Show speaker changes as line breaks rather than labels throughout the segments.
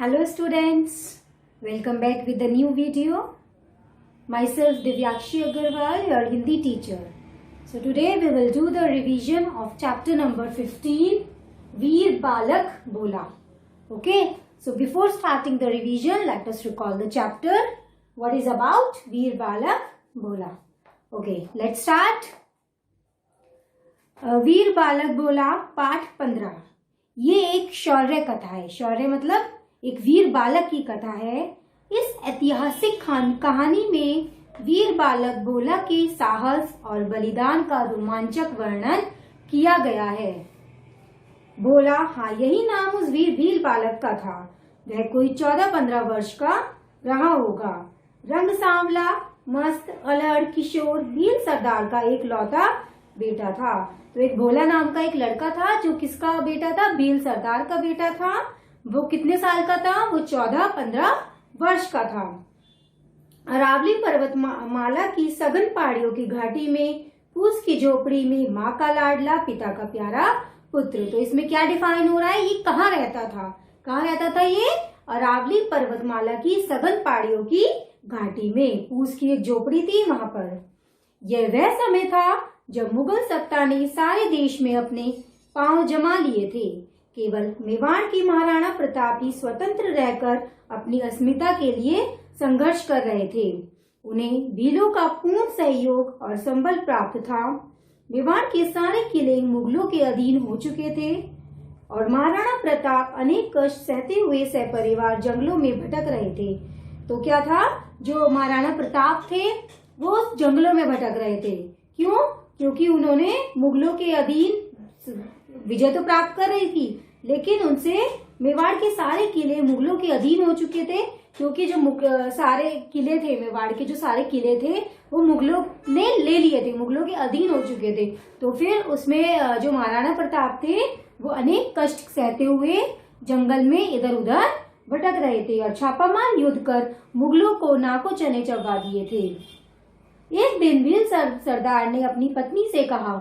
Hello students, welcome back with the new video. Myself Divyakshi Agarwal, your Hindi teacher. So today we will do the revision of chapter number 15, Veer Balak Bola. Okay, so before starting the revision, let us recall the chapter. What is about Veer Balak Bola? Okay, let's start. वीर बालक बोला पाठ 15। ये एक शौर्य कथा है। शौर्य मतलब एक वीर बालक की कथा है। इस ऐतिहासिक कहानी में वीर बालक बोला के साहस और बलिदान का रोमांचक वर्णन किया गया है। बोला, हाँ, यही नाम उस वीर बालक का था। वह कोई 14-15 वर्ष का रहा होगा। रंग सांवला, मस्त, अलड़, किशोर, भील सरदार का एक लौता बेटा था। तो एक भोला नाम का एक लड़का था जो किसका बेटा था? भील सरदार का बेटा था। वो कितने साल का था? वो 14-15 वर्ष का था। अरावली पर्वतमाला की सघन पहाड़ियों की घाटी में फूस की झोपड़ी में माँ का लाडला, पिता का प्यारा पुत्र। तो इसमें क्या डिफाइन हो रहा है? ये कहाँ रहता था? कहाँ रहता था ये? अरावली पर्वतमाला की सघन पहाड़ियों की घाटी में फूस की एक झोपड़ी थी, वहां पर। यह वह समय था जब मुगल सत्ता ने सारे देश में अपने पांव जमा लिए थे। केवल मेवाड़ की महाराणा प्रताप ही स्वतंत्र रहकर अपनी अस्मिता के लिए संघर्ष कर रहे थे। उन्हें भीलों का पूर्ण सहयोग और संबल प्राप्त था। मेवाड़ के सारे किले मुगलों के अधीन हो चुके थे और महाराणा प्रताप अनेक कष्ट सहते हुए सपरिवार जंगलों में भटक रहे थे। तो क्या था? जो महाराणा प्रताप थे वो जंगलों में भटक रहे थे। क्यों? क्योंकि उन्होंने मुगलों के अधीन विजय तो प्राप्त कर रही थी, लेकिन उनसे मेवाड़ के सारे किले मुगलों के अधीन हो चुके थे। क्योंकि जो सारे किले थे, मेवाड़ के जो सारे किले थे वो मुगलों ने ले लिए थे, मुगलों के अधीन हो चुके थे। तो फिर उसमें जो महाराणा प्रताप थे वो अनेक कष्ट सहते हुए जंगल में इधर उधर भटक रहे थे और छापामार युद्ध कर मुगलों को नाको चने चबा दिए थे। एक दिन भील सरदार ने अपनी पत्नी से कहा,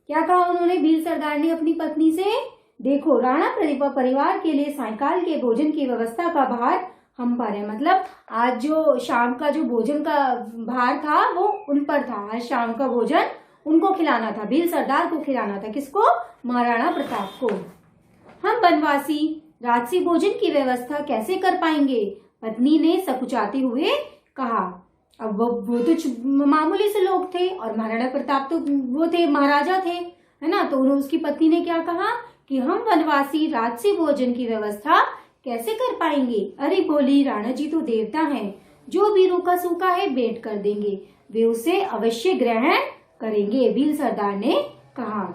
क्या कहा उन्होंने? भील सरदार ने अपनी पत्नी से, देखो, राणा परिवार के लिए सायंकाल के भोजन की व्यवस्था का भार हम पर है। मतलब आज जो शाम का जो भोजन का भार था वो उन पर था। आज शाम का भोजन उनको खिलाना था, भील सरदार को खिलाना था। किसको? महाराणा प्रताप को। हम वनवासी राजसी भोजन की व्यवस्था कैसे कर पाएंगे? पत्नी ने सकुचाते हुए कहा। अब वो तो मामूली से लोग थे और महाराणा प्रताप तो वो थे, महाराजा थे, है ना। तो उसकी पत्नी ने क्या कहा कि हम वनवासी राजसी भोजन की व्यवस्था कैसे कर पाएंगे? अरे बोली, राणा जी तो देवता हैं, जो भी रूखा सूखा है भेंट कर देंगे, वे उसे अवश्य ग्रहण करेंगे, भील सरदार ने कहा।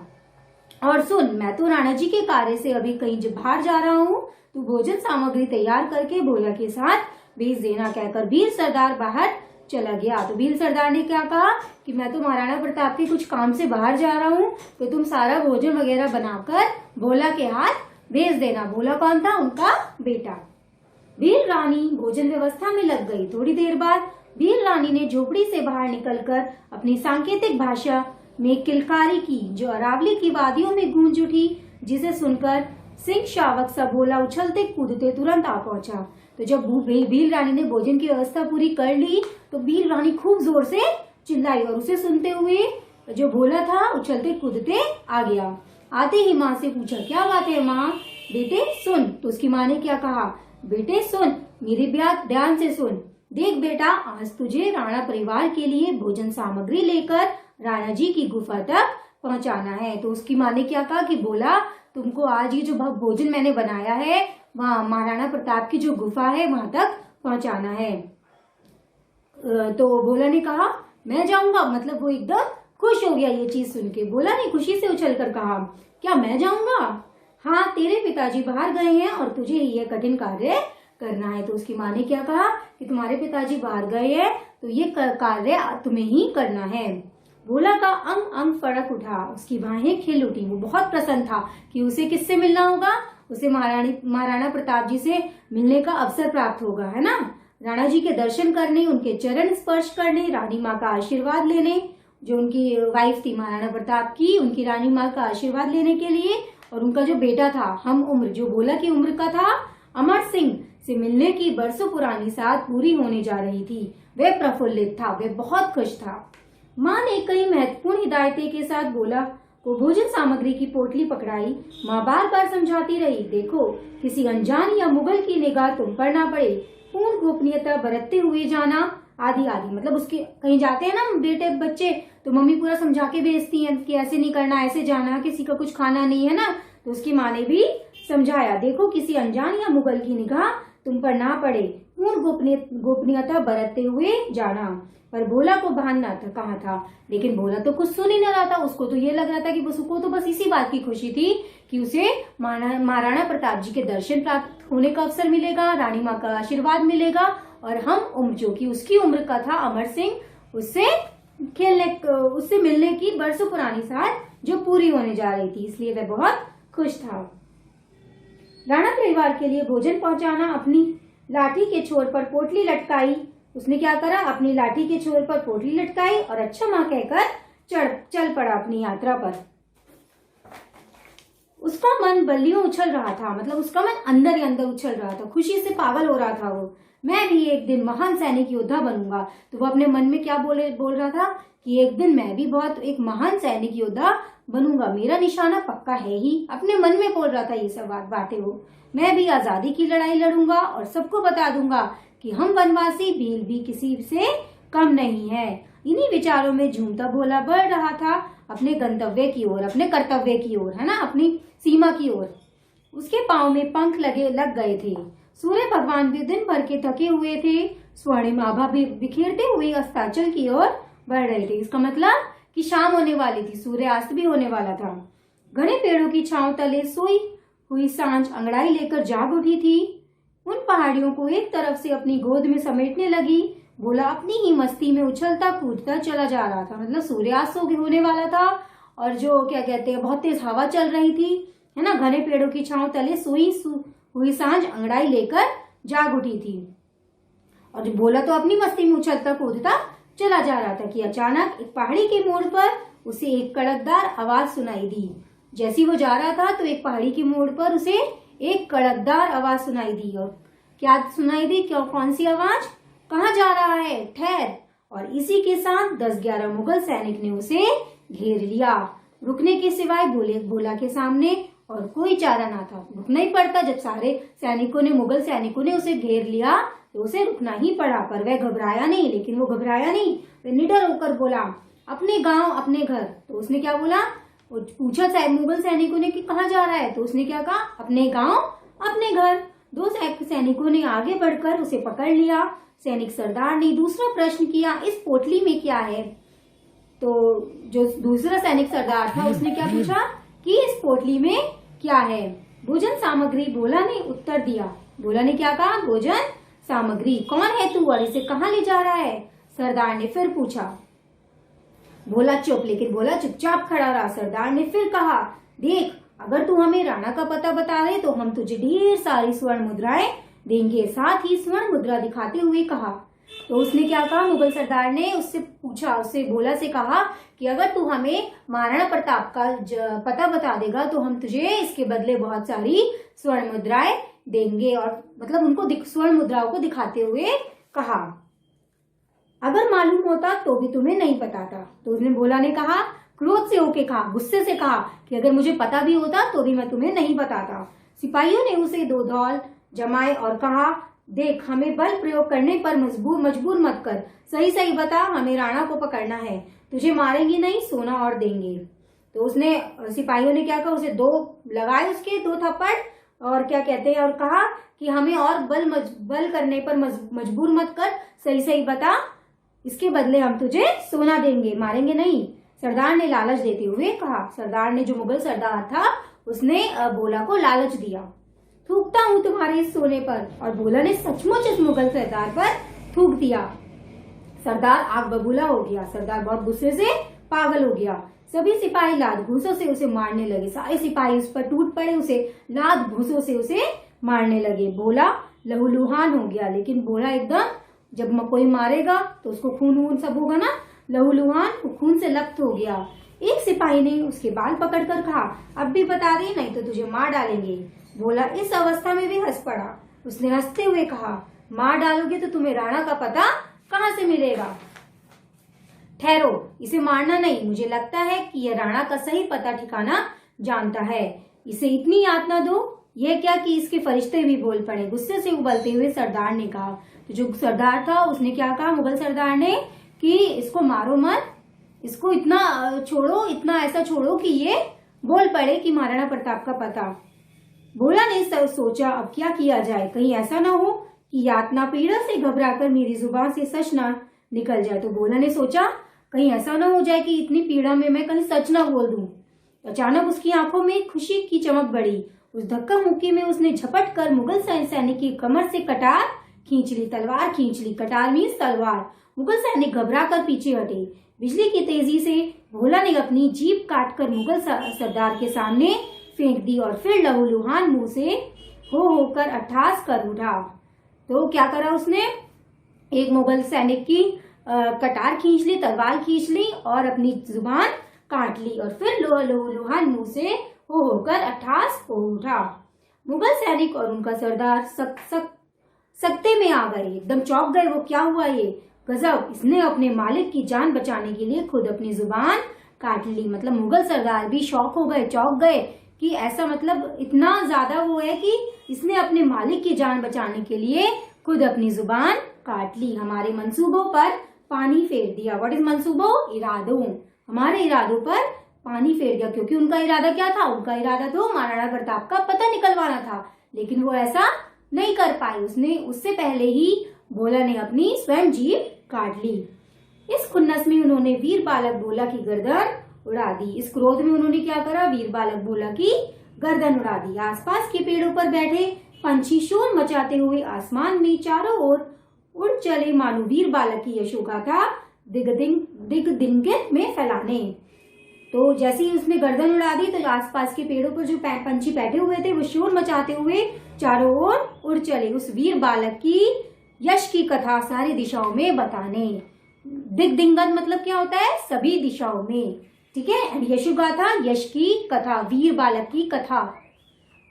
और सुन, मैं तो राणा जी के कार्य से अभी कहीं बाहर जा रहा हूँ, तू भोजन सामग्री तैयार करके भोला के साथ भेज देना, कहकर भील सरदार बाहर चला गया। तो भील सरदार ने क्या कहा कि मैं तो महाराणा प्रताप के कुछ काम से बाहर जा रहा हूँ, तो तुम सारा भोजन वगैरह बनाकर भोला के हाथ भेज देना। भोला कौन था? उनका बेटा। भील रानी भोजन व्यवस्था में लग गई। थोड़ी देर बाद भील रानी ने झोपड़ी से बाहर निकलकर अपनी सांकेतिक भाषा में किलकारी की, जो अरावली की वादियों में गूंज उठी, जिसे सुनकर सिंह शावक सा भोला उछलते कूदते तुरंत आ पहुंचा। तो जब भील रानी ने भोजन की व्यवस्था पूरी कर ली तो भील रानी खूब जोर से चिल्लाई और उसे सुनते हुए जो भोला था उछलते कूदते आ गया। आते ही माँ से पूछा, क्या बात है माँ? बेटे सुन। तो उसकी माँ ने क्या कहा? बेटे सुन, मेरी बात ध्यान से सुन। देख बेटा, आज तुझे राणा परिवार के लिए भोजन सामग्री लेकर राणा जी की गुफा तक पहुँचाना है। तो उसकी माँ ने क्या कहा कि बोला, तुमको आज ये जो भोजन मैंने बनाया है वहाँ महाराणा प्रताप की जो गुफा है वहां तक पहुंचाना है। तो भोला ने कहा, मैं जाऊंगा। मतलब वो एकदम खुश हो गया ये चीज सुन के। भोला ने खुशी से उछलकर कहा, क्या मैं जाऊंगा? हाँ, तेरे पिताजी बाहर गए हैं और तुझे ही यह कठिन कार्य करना है। तो उसकी माँ ने क्या कहा कि तुम्हारे पिताजी बाहर गए हैं तो ये कार्य तुम्हें ही करना है। भोला का अंग अंग फड़क उठा, उसकी बाहें खिल उठी। वो बहुत प्रसन्न था कि उसे किससे मिलना होगा? उसे महाराणा प्रताप जी से मिलने का अवसर प्राप्त होगा, है ना। राणा जी के दर्शन करने, उनके चरण स्पर्श करने, रानी माँ का आशीर्वाद लेने, जो उनकी वाइफ थी महाराणा प्रताप की, उनकी रानी माँ का आशीर्वाद लेने के लिए, और उनका जो बेटा था हम उम्र, जो भोला की उम्र का था, अमर सिंह से मिलने की बरसों पुरानी साथ पूरी होने जा रही थी। वह प्रफुल्लित था, वह बहुत खुश था। माँ ने कई महत्वपूर्ण हिदायतें के साथ बोला को भोजन सामग्री की पोटली पकड़ाई। माँ बार बार समझाती रही, देखो किसी अनजान या मुगल की निगाह तुम पर ना पड़े, पूर्ण गोपनीयता बरतते हुए जाना, आदि आदि। मतलब उसके कहीं जाते हैं ना बेटे बच्चे, तो मम्मी पूरा समझा के भेजती हैं कि ऐसे नहीं करना, ऐसे जाना, किसी का कुछ खाना नहीं है ना। तो उसकी माँ ने भी समझाया, देखो किसी अनजान या मुगल की निगाह तुम पर ना पड़े, पूर्ण गोपनीयता बरतते हुए जाना। पर भोला को भान ना था कहाँ था, लेकिन भोला तो कुछ सुन ही न रहा था। उसको तो ये लग रहा था कि उसको तो बस इसी बात की खुशी थी कि उसे महाराणा प्रताप जी के दर्शन प्राप्त होने का अवसर मिलेगा, रानी माँ का आशीर्वाद मिलेगा, और हम उम्र जो कि उसकी उम्र का था अमर सिंह, उससे मिलने की बरसों पुरानी साथ जो पूरी होने जा रही थी, इसलिए वह बहुत खुश था। राणा परिवार के लिए भोजन पहुंचाना। अपनी लाठी के छोर पर पोटली लटकाई। उसने क्या करा, अपनी लाठी के छोर पर पोटली लटकाई और अच्छा माँ कहकर चल पड़ा अपनी यात्रा पर। उसका मन बल्लियों उछल रहा था, मतलब उसका मन अंदर ही अंदर उछल रहा था, खुशी से पागल हो रहा था वो। मैं भी एक दिन महान सैनिक योद्धा बनूंगा। तो वो अपने मन में क्या बोल रहा था कि एक दिन मैं भी बहुत एक महान सैनिक योद्धा बनूंगा, मेरा निशाना पक्का है ही। अपने मन में बोल रहा था ये सब बातें वो। मैं भी आजादी की लड़ाई लड़ूंगा और सबको बता दूंगा कि हम वनवासी भील भी किसी से कम नहीं है। इन्हीं विचारों में झूमता भोला बढ़ रहा था अपने गंतव्य की ओर, अपने कर्तव्य की ओर, है ना, अपनी सीमा की ओर। उसके पांव में पंख लग गए थे। सूर्य भगवान भी दिन भर के थके हुए थे, स्वर्णिम आभा भी बिखेरते हुए अस्ताचल की ओर बढ़ रहे थे। इसका मतलब कि शाम होने वाली थी, सूर्यास्त भी होने वाला था। घने पेड़ों की छांव तले सोई हुई सांझ अंगड़ाई लेकर जाग उठी थी। उन पहाड़ियों को एक तरफ से अपनी गोद में समेटने लगी। भोला अपनी ही मस्ती में उछलता कूदता चला जा रहा था। मतलब सूर्यास्त होने वाला था और जो क्या कहते हैं बहुत तेज हवा चल रही थी, है ना। घने पेड़ों की छांव तले सोई हुई सांझ अंगड़ाई लेकर जाग उठी थी। और जो भोला तो अपनी मस्ती में उछलता कूदता चला जा रहा था कि अचानक एक पहाड़ी के मोड़ पर उसे एक कड़कदार आवाज सुनाई दी। जैसे वो जा रहा था तो एक पहाड़ी के मोड़ पर उसे एक कड़कदार आवाज सुनाई दी। और क्या सुनाई दी, क्या कौन सी आवाज, कहाँ जा रहा है, ठहर। और इसी के साथ 10-11 मुगल सैनिक ने उसे घेर लिया। रुकने के सिवाय भोला के सामने और कोई चारा ना था। रुकना ही पड़ता, जब सारे मुगल सैनिकों ने उसे घेर लिया तो उसे रुकना ही पड़ा। पर वह घबराया नहीं, लेकिन वो घबराया नहीं, वह निडर होकर बोला, अपने गांव अपने घर। तो उसने क्या बोला, पूछा मुगल सैनिकों ने कि कहाँ जा रहा है, तो उसने क्या कहा, अपने गांव अपने घर। 2 सैनिकों ने आगे बढ़कर उसे पकड़ लिया। सैनिक सरदार ने दूसरा प्रश्न किया, इस पोटली में क्या है। तो जो दूसरा सैनिक सरदार था उसने क्या पूछा कि इस पोटली में क्या है। भोजन सामग्री, भोला ने उत्तर दिया। भोला ने क्या कहा, भोजन सामग्री। कौन है तू और इसे कहाँ ले जा रहा है, सरदार ने फिर पूछा। भोला चुप, लेकिन भोला चुपचाप खड़ा रहा। सरदार ने फिर कहा, देख अगर तू हमें राणा का पता बता दे तो हम तुझे ढेर सारी स्वर्ण मुद्राएं देंगे। साथ ही स्वर्ण मुद्रा दिखाते हुए कहा। तो उसने क्या कहा, मुगल सरदार ने उससे पूछा, उससे भोला से कहा कि अगर तू हमें महाराणा प्रताप का पता बता देगा तो हम तुझे इसके बदले बहुत सारी स्वर्ण मुद्राएं देंगे। और मतलब उनको स्वर्ण मुद्राओं को दिखाते हुए कहा, अगर मालूम होता तो भी तुम्हें नहीं बताता। तो उसने भोला ने कहा, क्रोध से होके कहा, गुस्से से कहा कि अगर मुझे पता भी होता तो भी मैं तुम्हें नहीं बताता। सिपाहियों ने उसे 2 धौल जमाए और कहा, देख हमें बल प्रयोग करने पर मजबूर मत कर, सही सही बता, हमें राणा को पकड़ना है, तुझे मारेंगे नहीं, सोना और देंगे। तो उसने सिपाहियों ने क्या कहा, उसे 2 लगाए, उसके 2 थप्पड़, और क्या कहते हैं, और कहा कि हमें और बल करने पर मजबूर मत कर, सही सही बता, इसके बदले हम तुझे सोना देंगे, मारेंगे नहीं। सरदार ने लालच देते हुए कहा। सरदार ने, जो मुगल सरदार था, उसने भोला को लालच दिया, थूकता हूँ तुम्हारे इस सोने पर। और भोला ने सचमुच इस मुगल सरदार पर थूक दिया। सरदार आग बबूला हो गया। सरदार बहुत गुस्से से पागल हो गया। सभी सिपाही लात घूंसों से उसे मारने लगे। सारे सिपाही उस पर टूट पड़े, उसे लात घूंसों से उसे मारने लगे। भोला लहूलुहान हो गया। लेकिन भोला एकदम, जब कोई मारेगा तो उसको खून सब होगा ना, लहूलुहान, खून से लप्त हो गया। एक सिपाही ने उसके बाल पकड़कर कहा, अब भी बता दे नहीं तो तुझे मार डालेंगे। भोला इस अवस्था में भी हंस पड़ा। उसने हंसते हुए कहा, मार डालोगे तो तुम्हें राणा का पता कहाँ से मिलेगा? ठहरो, इसे मारना नहीं, मुझे लगता है कि यह राणा का सही पता ठिकाना जानता है। इसे इतनी यातना दो। यह क्या कि इसके फरिश्ते भी बोल पड़े। गुस्से से उबलते हुए सरदार ने कहा। तो जो सरदार था उसने क्या कहा, मुगल सरदार ने, कि इसको मारो मत, इसको इतना छोड़ो, इतना ऐसा छोड़ो कि ये बोल पड़े कि महाराणा प्रताप का पता। भोला ने सोचा, अब क्या किया जाए, कहीं ऐसा ना हो कि यातना पीड़ा से घबराकर मेरी जुबान से सच ना निकल जाए। तो भोला ने सोचा, कहीं ऐसा ना हो जाए कि इतनी पीड़ा में मैं कहीं सच ना बोल दूं। अचानक उसकी आंखों में खुशी की चमक बढ़ी। उस धक्का मुक्की में उसने झपट कर मुगल सैनिक की कमर से कटार खींच ली, तलवार खींच ली। कटार मींस तलवार। मुगल सैनिक घबरा कर पीछे हटे। बिजली की तेजी से भोला ने अपनी जीभ काटकर मुगल सरदार के सामने फेंक दी और फिर लहूलुहान मुंह से हो होकर अट्ठास कर उठा। तो क्या करा उसने, एक मुगल सैनिक की कटार खींच ली, तलवार खींच ली और अपनी जुबान काट ली और फिर लहूलुहान मुंह से हो होकर अट्ठास हो उठा। मुगल सैनिक और उनका सरदार सकते में आ गए, एकदम चौंक गए। वो क्या हुआ ये, गजब, इसने अपने मालिक की जान बचाने के लिए खुद अपनी जुबान काट ली। मतलब मुगल सरदार भी शौक हो गए, चौंक गए कि ऐसा, मतलब इतना ज्यादा वो है कि इसने अपने मालिक की जान बचाने के लिए खुद अपनी जुबान काट ली। हमारे मंसूबों पर पानी फेर दिया। व्हाट इज मंसूबों? इरादों। हमारे इरादों पर पानी फेर दिया, क्योंकि उनका इरादा क्या था, उनका इरादा तो महाराणा प्रताप का पता निकलवाना था, लेकिन वो ऐसा नहीं कर पाए। उसने उससे पहले ही भोला ने अपनी स्वयं जीभ काट ली। इस खुन्नस में उन्होंने वीर बालक भोला की गर्दन उड़ा दी। इस क्रोध में उन्होंने क्या करा, वीर बालक भोला की गर्दन उड़ा दी। आसपास के पेड़ों पर बैठे पंछी शोर मचाते हुए आसमान में चारों ओर उड़ चले, मानो वीर बालक की यशोगाथा दिग्दिगंत में फैलाने। तो जैसे ही उसने गर्दन उड़ा दी तो आसपास के पेड़ों पर जो पंछी बैठे हुए थे वो शोर मचाते हुए चारों ओर उड़ चले, उस वीर बालक की यश की कथा सारी दिशाओं में बताने। दिग्दिगंत मतलब क्या होता है, सभी दिशाओं में, ठीक है। यशोगाथा, यश की कथा, वीर बालक की कथा।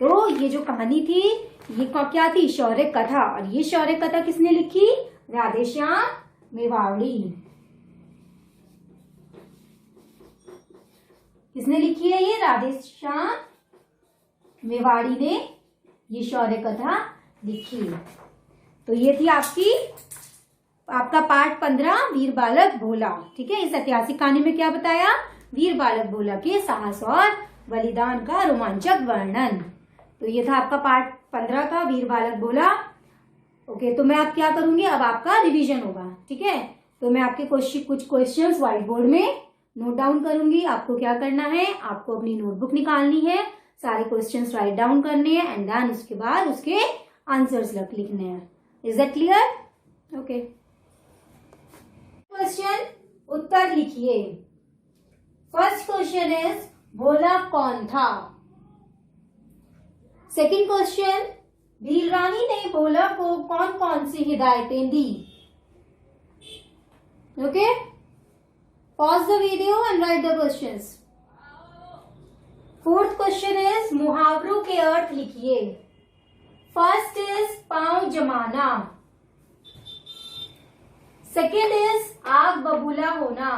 तो ये जो कहानी थी ये क्या थी, शौर्य कथा। और ये शौर्य कथा किसने लिखी, राधेश्याम मेवाड़ी। किसने लिखी है, ये राधेश्याम मेवाड़ी ने ये शौर्य कथा लिखी। तो ये थी आपका पाठ 15 वीर बालक भोला, ठीक है। इस ऐतिहासिक कहानी में क्या बताया, वीर बालक भोला के साहस और बलिदान का रोमांचक वर्णन। तो ये था आपका पाठ 15 का वीर बालक भोला। ओके, तो मैं अब क्या करूंगी, अब आपका रिवीजन होगा, ठीक है। तो मैं आपके कुछ क्वेश्चंस व्हाइट बोर्ड में नोट डाउन करूंगी। आपको क्या करना है, आपको अपनी नोटबुक निकालनी है, सारे क्वेश्चंस राइट डाउन करने हैं एंड देन उसके बाद उसके आंसर्स लिखने हैं। Is that clear? Okay. Question उत्तर लिखिए। फर्स्ट क्वेश्चन इज भोला कौन था। सेकंड क्वेश्चन, भील रानी ने भोला को कौन कौन सी हिदायतें दी। Okay, pause the video and write the questions. Fourth question is मुहावरों के अर्थ लिखिए। फर्स्ट इज पांव जमाना, सेकेंड इज आग बबूला होना,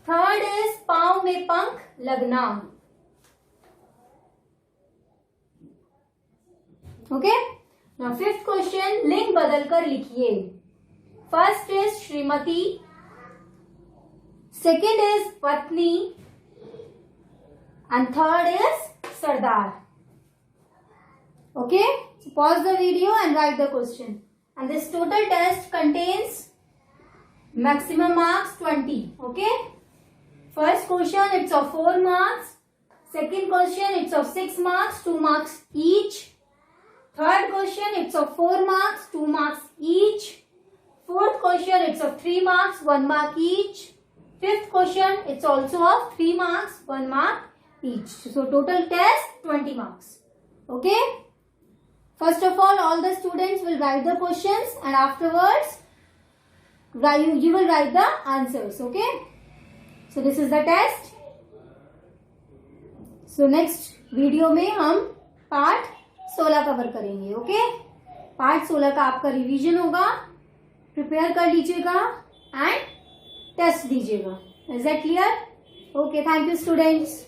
थर्ड इज पांव में पंख लगना। ओके, नाउ फिफ्थ क्वेश्चन, लिंग बदलकर लिखिए। फर्स्ट इज श्रीमती, सेकेंड इज पत्नी एंड थर्ड इज सरदार। Okay, so pause the video and write the question. And this total test contains maximum marks 20. Okay, first question it's of 4 marks, second question it's of 6 marks, 2 marks each, third question it's of 4 marks, 2 marks each, fourth question it's of 3 marks, 1 mark each, fifth question it's also of 3 marks, 1 mark each. So total test 20 marks. Okay, first of all the students will write the questions and afterwards you will write the answers. Okay, so this is the test. So next video में हम पाठ 16 cover करेंगे। Okay, part 16 का आपका revision होगा, prepare कर लीजिएगा and test दीजिएगा। Is that clear? Okay, thank you students.